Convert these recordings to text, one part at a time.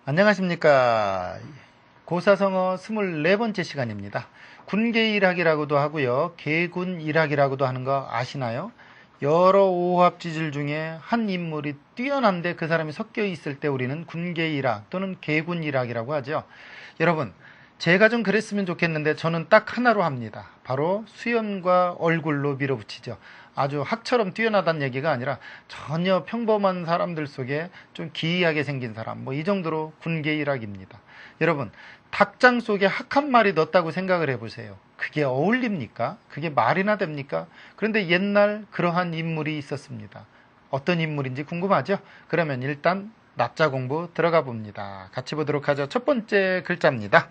안녕하십니까. 고사성어 24번째 시간입니다. 군계일학이라고도 하고요. 계군일학이라고도 하는 거 아시나요? 여러 오합지질 중에 한 인물이 뛰어난데 그 사람이 섞여 있을 때 우리는 군계일학 또는 계군일학이라고 하죠. 여러분, 제가 좀 그랬으면 좋겠는데 저는 딱 하나로 합니다. 바로 수염과 얼굴로 밀어붙이죠. 아주 학처럼 뛰어나다는 얘기가 아니라 전혀 평범한 사람들 속에 좀 기이하게 생긴 사람, 이 정도로 군계일학입니다. 여러분, 닭장 속에 학 한 마리 넣었다고 생각을 해보세요. 그게 어울립니까? 그게 말이나 됩니까? 그런데 옛날 그러한 인물이 있었습니다. 어떤 인물인지 궁금하죠? 그러면 일단 납자 공부 들어가 봅니다. 같이 보도록 하죠. 첫 번째 글자입니다.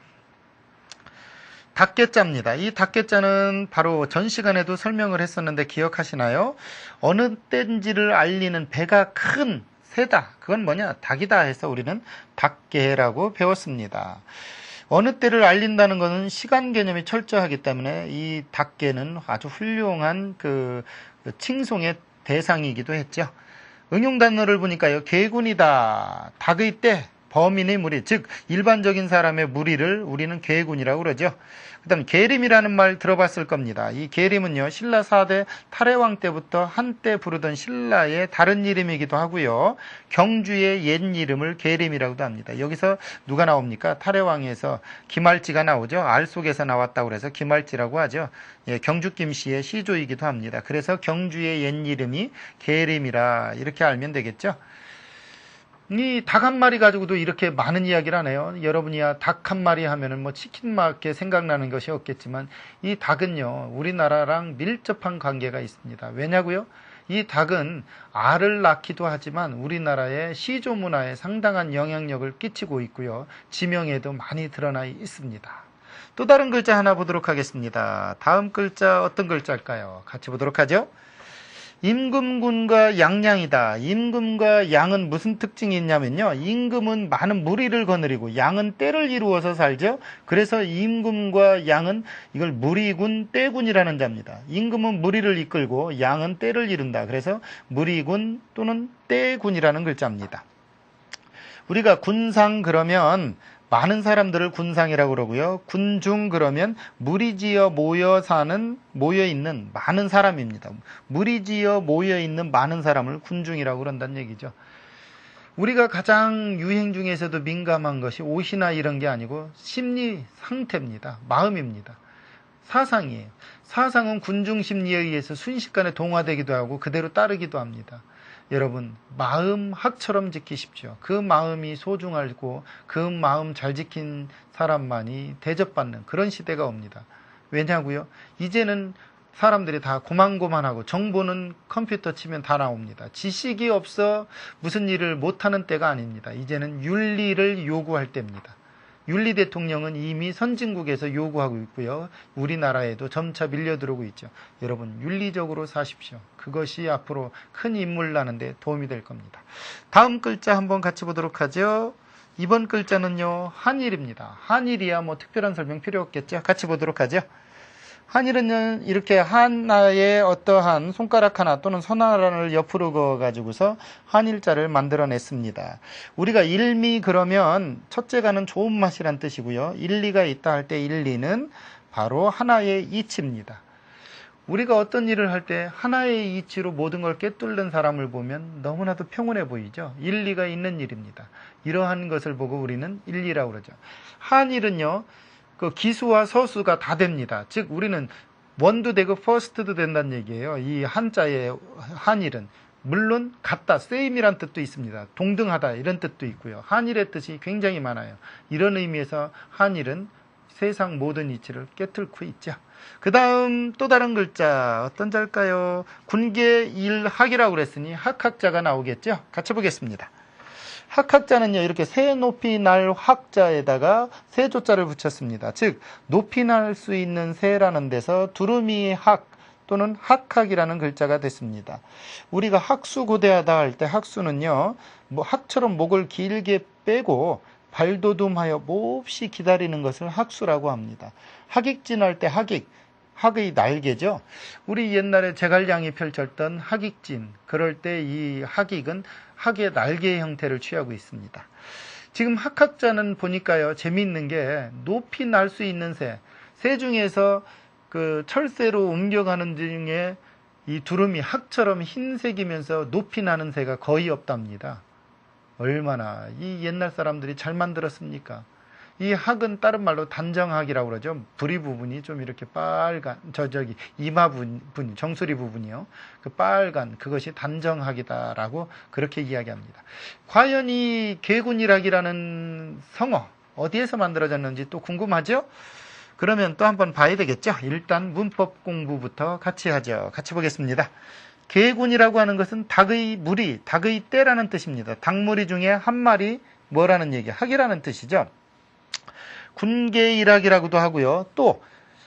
닭개자입니다. 이 닭개자는 바로 전 시간에도 설명을 했었는데 기억하시나요? 어느 때인지를 알리는 배가 큰 새다. 그건 뭐냐? 닭이다 해서 우리는 닭개라고 배웠습니다. 어느 때를 알린다는 것은 시간 개념이 철저하기 때문에 이 닭개는 아주 훌륭한 그 칭송의 대상이기도 했죠. 응용 단어를 보니까요. 계군이다. 닭의 때. 범인의 무리, 즉 일반적인 사람의 무리를 우리는 계군이라고 그러죠. 그 다음 계림이라는 말 들어봤을 겁니다. 이 계림은요, 신라 4대 탈해왕 때부터 한때 부르던 신라의 다른 이름이기도 하고요. 경주의 옛 이름을 계림이라고도 합니다. 여기서 누가 나옵니까? 탈해왕에서 김할지가 나오죠. 알 속에서 나왔다고 해서 김할지라고 하죠. 예, 경주 김씨의 시조이기도 합니다. 그래서 경주의 옛 이름이 계림이라 이렇게 알면 되겠죠. 이 닭 한 마리 가지고도 이렇게 많은 이야기를 하네요. 여러분이 닭 한 마리 하면은 치킨밖에 생각나는 것이 없겠지만 이 닭은요, 우리나라랑 밀접한 관계가 있습니다. 왜냐고요? 이 닭은 알을 낳기도 하지만 우리나라의 시조 문화에 상당한 영향력을 끼치고 있고요. 지명에도 많이 드러나 있습니다. 또 다른 글자 하나 보도록 하겠습니다. 다음 글자 어떤 글자일까요? 같이 보도록 하죠. 임금군과 양양이다. 임금과 양은 무슨 특징이 있냐면요. 임금은 많은 무리를 거느리고 양은 때를 이루어서 살죠. 그래서 임금과 양은 이걸 무리군, 때군이라는 자입니다. 임금은 무리를 이끌고 양은 때를 이룬다. 그래서 무리군 또는 때군이라는 글자입니다. 우리가 군상 그러면 많은 사람들을 군상이라고 그러고요. 군중 그러면 무리지어 모여 있는 많은 사람입니다. 무리지어 모여 있는 많은 사람을 군중이라고 그런다는 얘기죠. 우리가 가장 유행 중에서도 민감한 것이 옷이나 이런 게 아니고 심리 상태입니다. 마음입니다. 사상이에요. 사상은 군중 심리에 의해서 순식간에 동화되기도 하고 그대로 따르기도 합니다. 여러분, 마음 학처럼 지키십시오. 그 마음이 소중하고 그 마음 잘 지킨 사람만이 대접받는 그런 시대가 옵니다. 왜냐고요? 이제는 사람들이 다 고만고만하고 정보는 컴퓨터 치면 다 나옵니다. 지식이 없어 무슨 일을 못하는 때가 아닙니다. 이제는 윤리를 요구할 때입니다. 윤리 대통령은 이미 선진국에서 요구하고 있고요. 우리나라에도 점차 밀려들어오고 있죠. 여러분, 윤리적으로 사십시오. 그것이 앞으로 큰 인물 나는데 도움이 될 겁니다. 다음 글자 한번 같이 보도록 하죠. 이번 글자는요, 한일입니다. 한일이야 특별한 설명 필요 없겠죠. 같이 보도록 하죠. 한일은 이렇게 하나의 어떠한 손가락 하나 또는 선 하나를 옆으로 그어가지고서 한일자를 만들어냈습니다. 우리가 일미 그러면 첫째가는 좋은 맛이란 뜻이고요. 일리가 있다 할 때 일리는 바로 하나의 이치입니다. 우리가 어떤 일을 할 때 하나의 이치로 모든 걸 꿰뚫는 사람을 보면 너무나도 평온해 보이죠. 일리가 있는 일입니다. 이러한 것을 보고 우리는 일리라고 그러죠. 한일은요, 그 기수와 서수가 다 됩니다. 즉 우리는 원도 되고 퍼스트도 된다는 얘기예요. 이 한자의 한일은 물론 같다, same이란 뜻도 있습니다. 동등하다 이런 뜻도 있고요. 한일의 뜻이 굉장히 많아요. 이런 의미에서 한일은 세상 모든 이치를 꿰뚫고 있죠. 그 다음 또 다른 글자 어떤 자일까요? 군계일학이라고 그랬으니 학학자가 나오겠죠. 같이 보겠습니다. 학학자는요, 이렇게 새 높이 날 학자에다가 세조자를 붙였습니다. 즉, 높이 날 수 있는 새라는 데서 두루미 학 또는 학학이라는 글자가 됐습니다. 우리가 학수고대하다 할 때 학수는요, 학처럼 목을 길게 빼고 발도둠하여 몹시 기다리는 것을 학수라고 합니다. 학익진할 때 학의 날개죠. 우리 옛날에 제갈량이 펼쳤던 학익진, 그럴 때 이 학익은 학의 날개의 형태를 취하고 있습니다. 지금 학학자는 보니까요, 재미있는 게 높이 날 수 있는 새 중에서 그 철새로 옮겨가는 중에 이 두루미 학처럼 흰색이면서 높이 나는 새가 거의 없답니다. 얼마나 이 옛날 사람들이 잘 만들었습니까? 이 학은 다른 말로 단정학이라고 그러죠. 부리 부분이 좀 이렇게 빨간, 이마 부분, 정수리 부분이요. 그 빨간, 그것이 단정학이다라고 그렇게 이야기합니다. 과연 이 개군일학이라는 성어, 어디에서 만들어졌는지 또 궁금하죠? 그러면 또 한번 봐야 되겠죠? 일단 문법 공부부터 같이 하죠. 같이 보겠습니다. 개군이라고 하는 것은 닭의 무리, 닭의 떼라는 뜻입니다. 닭무리 중에 한 마리 뭐라는 얘기, 학이라는 뜻이죠. 군계일학이라고도 하고요. 또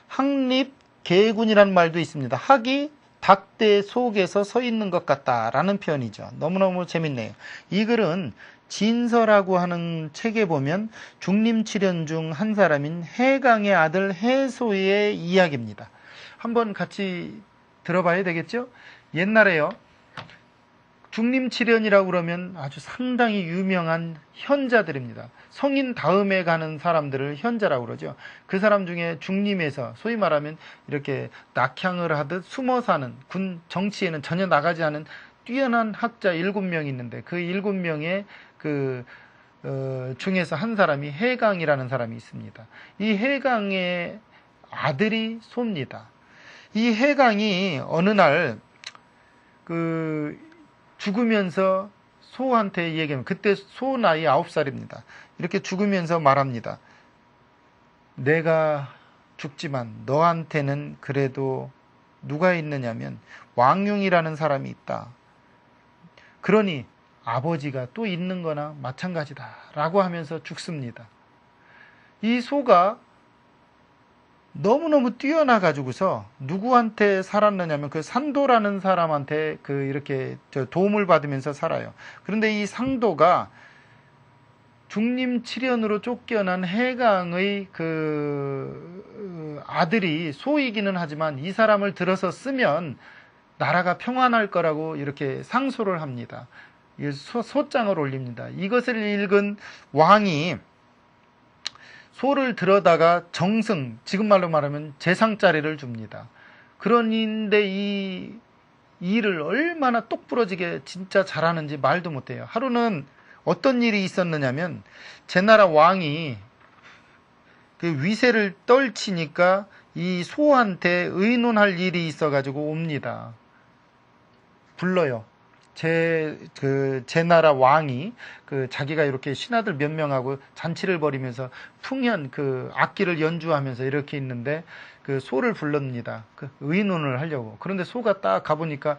학립개군이라는 말도 있습니다. 학이 닭대 속에서 서 있는 것 같다라는 표현이죠. 너무너무 재밌네요. 이 글은 진서라고 하는 책에 보면 중림칠연 중 한 사람인 해강의 아들 해소의 이야기입니다. 한번 같이 들어봐야 되겠죠? 옛날에요, 중림칠연이라고 그러면 아주 상당히 유명한 현자들입니다. 성인 다음에 가는 사람들을 현자라고 그러죠. 그 사람 중에 중림에서 소위 말하면 이렇게 낙향을 하듯 숨어 사는, 군 정치에는 전혀 나가지 않은 뛰어난 학자 7명이 있는데 그 7명의 중에서 한 사람이 해강이라는 사람이 있습니다. 이 해강의 아들이 소입니다. 이 해강이 어느 날 죽으면서 소한테 얘기하면, 그때 소 나이 9살입니다. 이렇게 죽으면서 말합니다. 내가 죽지만 너한테는 그래도 누가 있느냐면 왕융이라는 사람이 있다. 그러니 아버지가 또 있는 거나 마찬가지다 라고 하면서 죽습니다. 이 소가 너무너무 뛰어나가지고서 누구한테 살았느냐면 그 상도라는 사람한테 이렇게 도움을 받으면서 살아요. 그런데 이 상도가 중림칠연으로 쫓겨난 해강의 아들이 소이기는 하지만 이 사람을 들어서 쓰면 나라가 평안할 거라고 이렇게 상소를 합니다. 소장을 올립니다. 이것을 읽은 왕이 소를 들어다가 정승, 지금 말로 말하면 재상자리를 줍니다. 그런데 이 일을 얼마나 똑부러지게 진짜 잘하는지 말도 못해요. 하루는 어떤 일이 있었느냐면 제나라 왕이 그 위세를 떨치니까 이 소한테 의논할 일이 있어가지고 옵니다. 불러요. 제나라 왕이 자기가 이렇게 신하들 몇 명하고 잔치를 벌이면서 풍현 악기를 연주하면서 이렇게 있는데 소를 불릅니다. 의논을 하려고. 그런데 소가 딱 가보니까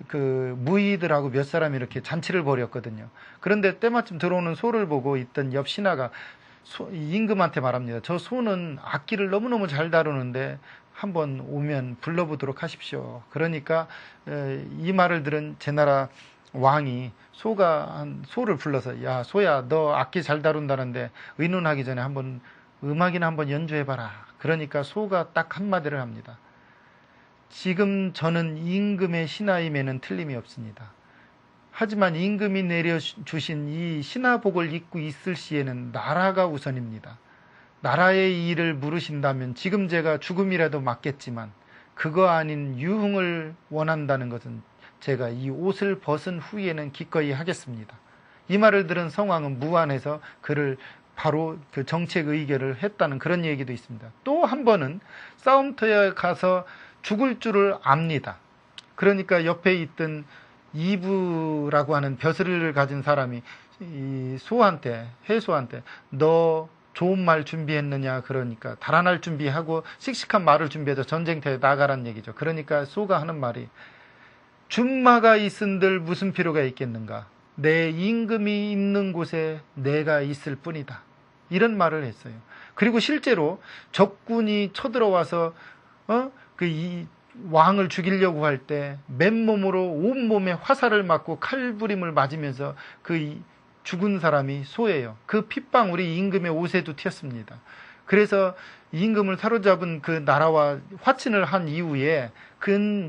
무의들하고 몇 사람이 이렇게 잔치를 벌였거든요. 그런데 때마침 들어오는 소를 보고 있던 옆 신하가 임금한테 말합니다. 저 소는 악기를 너무너무 잘 다루는데 한번 오면 불러보도록 하십시오. 그러니까 이 말을 들은 제나라 왕이 소를 불러서, 야 소야, 너 악기 잘 다룬다는데 의논하기 전에 한번 음악이나 한번 연주해봐라. 그러니까 소가 딱 한마디를 합니다. 지금 저는 임금의 신하임에는 틀림이 없습니다. 하지만 임금이 내려주신 이 신하복을 입고 있을 시에는 나라가 우선입니다. 나라의 일을 물으신다면 지금 제가 죽음이라도 맞겠지만 그거 아닌 유흥을 원한다는 것은 제가 이 옷을 벗은 후에는 기꺼이 하겠습니다. 이 말을 들은 성왕은 무안해서 그를 바로 정책 의결을 했다는 그런 얘기도 있습니다. 또 한 번은 싸움터에 가서 죽을 줄을 압니다. 그러니까 옆에 있던 이부라고 하는 벼슬을 가진 사람이 이 해소한테 너 좋은 말 준비했느냐, 그러니까 달아날 준비하고 씩씩한 말을 준비해서 전쟁터에 나가란 얘기죠. 그러니까 소가 하는 말이 준마가 있은들 무슨 필요가 있겠는가, 내 임금이 있는 곳에 내가 있을 뿐이다, 이런 말을 했어요. 그리고 실제로 적군이 쳐들어와서 이 왕을 죽이려고 할 때 맨몸으로 온몸에 화살을 맞고 칼부림을 맞으면서 죽은 사람이 소예요. 그 핏방울이 임금의 옷에도 튀었습니다. 그래서 임금을 사로잡은 그 나라와 화친을 한 이후에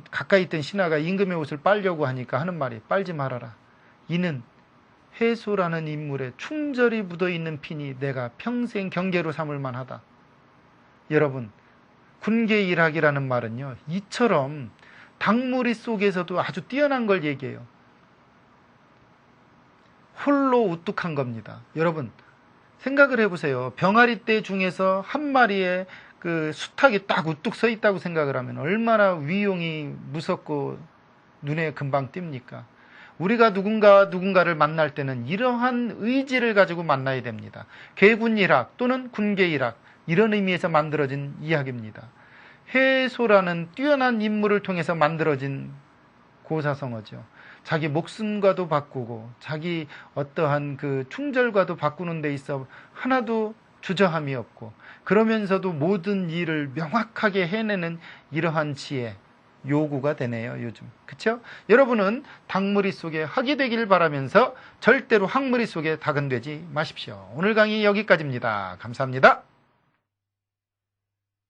가까이 있던 신하가 임금의 옷을 빨려고 하니까 하는 말이, 빨지 말아라. 이는 해소라는 인물에 충절이 묻어있는 핀이 내가 평생 경계로 삼을 만하다. 여러분, 군계일학이라는 말은요, 이처럼 닭무리 속에서도 아주 뛰어난 걸 얘기해요. 홀로 우뚝한 겁니다. 여러분, 생각을 해보세요. 병아리 떼 중에서 한 마리의 그 수탉이 딱 우뚝 서 있다고 생각을 하면 얼마나 위용이 무섭고 눈에 금방 띕니까? 우리가 누군가를 만날 때는 이러한 의지를 가지고 만나야 됩니다. 개군일학 또는 군계일학, 이런 의미에서 만들어진 이야기입니다. 해소라는 뛰어난 인물을 통해서 만들어진 고사성어죠. 자기 목숨과도 바꾸고 자기 어떠한 그 충절과도 바꾸는 데 있어 하나도 주저함이 없고, 그러면서도 모든 일을 명확하게 해내는 이러한 지혜, 요구가 되네요, 요즘. 그쵸? 여러분은 닭무리 속에 학이 되길 바라면서 절대로 학무리 속에 닭은 되지 마십시오. 오늘 강의 여기까지입니다. 감사합니다.